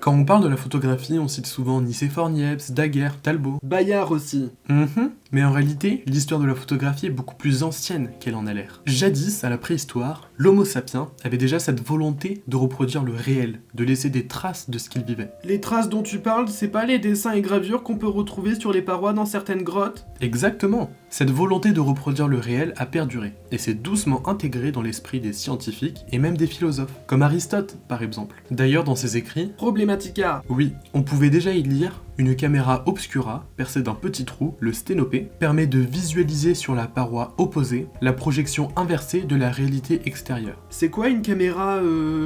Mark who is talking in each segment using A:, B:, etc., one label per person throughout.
A: Quand on parle de la photographie, on cite souvent Nicéphore Niepce, Daguerre, Talbot.
B: Bayard aussi.
A: Mais en réalité, l'histoire de la photographie est beaucoup plus ancienne qu'elle en a l'air. Jadis, à la préhistoire, l'Homo sapiens avait déjà cette volonté de reproduire le réel, de laisser des traces de ce qu'il vivait.
B: Les traces dont tu parles, c'est pas les dessins et gravures qu'on peut retrouver sur les parois dans certaines grottes?
A: Exactement. Cette volonté de reproduire le réel a perduré, et s'est doucement intégrée dans l'esprit des scientifiques et même des philosophes, comme Aristote par exemple. D'ailleurs, dans ses écrits,
B: Problematica.
A: oui, on pouvait déjà y lire: une caméra obscura, percée d'un petit trou, le sténopé, permet de visualiser sur la paroi opposée la projection inversée de la réalité extérieure.
B: C'est quoi une caméra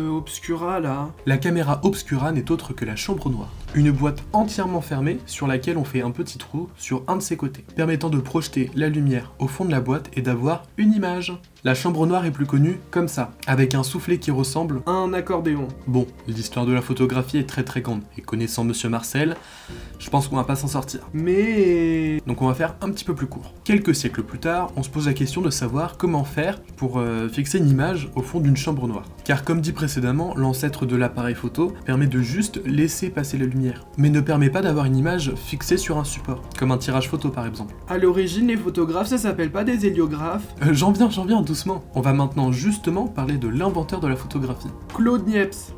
B: obscura là?
A: La caméra obscura n'est autre que la chambre noire, une boîte entièrement fermée sur laquelle on fait un petit trou sur un de ses côtés, permettant de projeter la lumière au fond de la boîte et d'avoir une image. La chambre noire est plus connue comme ça, avec un soufflet qui ressemble
B: à un accordéon.
A: Bon, l'histoire de la photographie est très grande, et connaissant Monsieur Marcel, je pense qu'on va pas s'en sortir.
B: Mais...
A: Donc on va faire un petit peu plus court. Quelques siècles plus tard, on se pose la question de savoir comment faire pour fixer une image au fond d'une chambre noire. Car comme dit précédemment, l'ancêtre de l'appareil photo permet de juste laisser passer la lumière, mais ne permet pas d'avoir une image fixée sur un support, comme un tirage photo par exemple.
B: À l'origine, les photographes, ça s'appelle pas des héliographes?
A: J'en viens, doucement. On va maintenant justement parler de l'inventeur de la photographie.
B: Claude Niepce.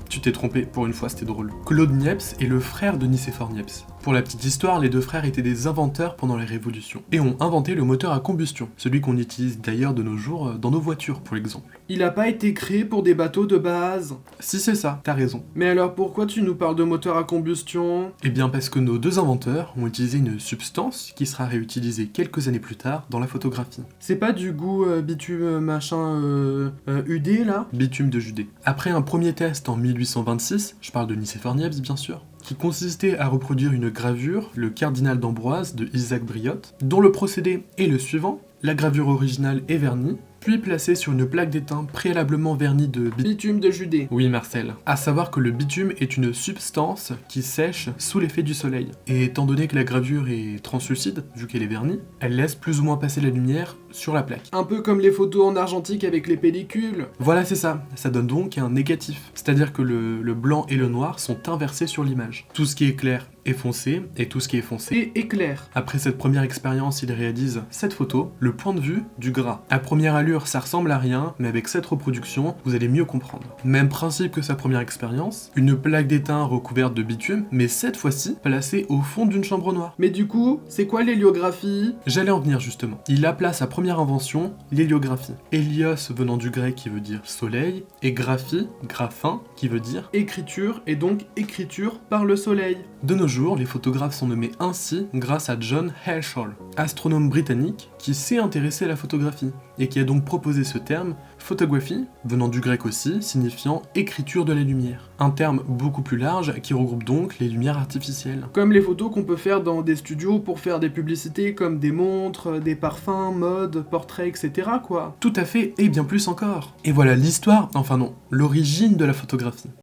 A: Tu t'es trompé, pour une fois c'était drôle. Claude Niepce est le frère de Nicéphore Niepce. Pour la petite histoire, les deux frères étaient des inventeurs pendant les révolutions, et ont inventé le moteur à combustion, celui qu'on utilise d'ailleurs de nos jours dans nos voitures pour l'exemple.
B: Il a pas été créé pour des bateaux de base?
A: Si c'est ça, t'as raison.
B: Mais alors pourquoi tu nous parles de moteur à combustion?
A: Eh bien parce que nos deux inventeurs ont utilisé une substance qui sera réutilisée quelques années plus tard dans la photographie.
B: C'est pas du goût bitume machin UD là?
A: Bitume de Judée. Après un premier test en 1826, je parle de Nicéphore Niepce bien sûr, qui consistait à reproduire une gravure, le Cardinal d'Ambroise de Isaac Briot, dont le procédé est le suivant: la gravure originale est vernie, puis placée sur une plaque d'étain préalablement vernie de
B: bitume de Judée.
A: Oui Marcel. À savoir que le bitume est une substance qui sèche sous l'effet du soleil. Et étant donné que la gravure est translucide, vu qu'elle est vernie, elle laisse plus ou moins passer la lumière sur la plaque.
B: Un peu comme les photos en argentique avec les pellicules.
A: Voilà, c'est ça. Ça donne donc un négatif. C'est-à-dire que le blanc et le noir sont inversés sur l'image. Tout ce qui est clair est foncé, et tout ce qui est foncé
B: et éclair.
A: Après cette première expérience, il réalise cette photo, le point de vue du gras. À première allure, ça ressemble à rien, mais avec cette reproduction, vous allez mieux comprendre. Même principe que sa première expérience, une plaque d'étain recouverte de bitume, mais cette fois-ci placée au fond d'une chambre noire.
B: Mais du coup, c'est quoi l'héliographie?
A: J'allais en venir justement. Il appela sa première invention l'héliographie. Hélios venant du grec qui veut dire soleil, et graphie, graphin, qui veut dire
B: écriture, et donc écriture par le soleil.
A: De nos jours, les photographes sont nommés ainsi grâce à John Herschel, astronome britannique qui s'est intéressé à la photographie, et qui a donc proposé ce terme, photographie, venant du grec aussi, signifiant écriture de la lumière. Un terme beaucoup plus large qui regroupe donc les lumières artificielles.
B: Comme les photos qu'on peut faire dans des studios pour faire des publicités comme des montres, des parfums, mode, portraits, etc. quoi.
A: Tout à fait, et bien plus encore. Et voilà l'histoire, enfin non, l'origine de la photographie.